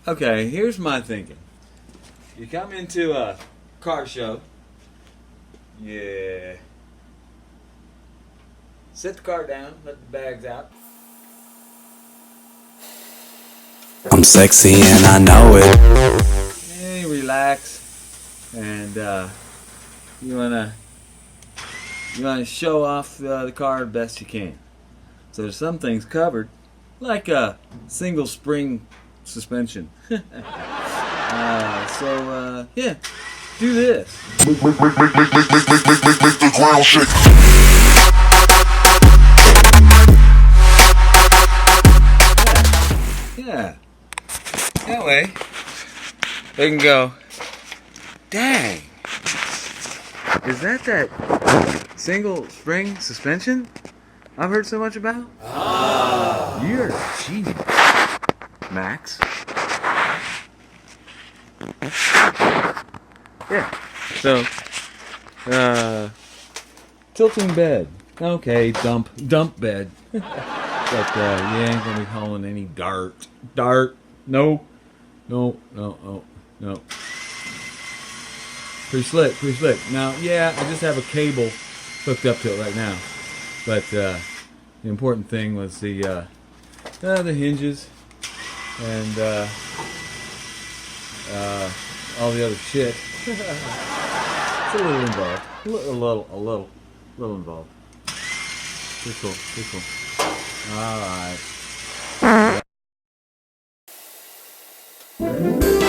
Okay, here's my thinking. You come into a car show, yeah. Set the car down, let the bags out. I'm sexy and I know it. And you relax, and you wanna show off the car the best you can. So there's some things covered, like a single spring suspension. Yeah, do this. Make the ground shake. Yeah. That way, they can go, dang, is that single spring suspension I've heard so much about? You're a genius, Max. Yeah. So, tilting bed. Okay, dump bed. But you ain't gonna be hauling any dart. No. Pretty slick. Now, yeah, I just have a cable hooked up to it right now. But the important thing was the hinges and all the other shit. It's a little involved. A little involved. Pretty cool. All right.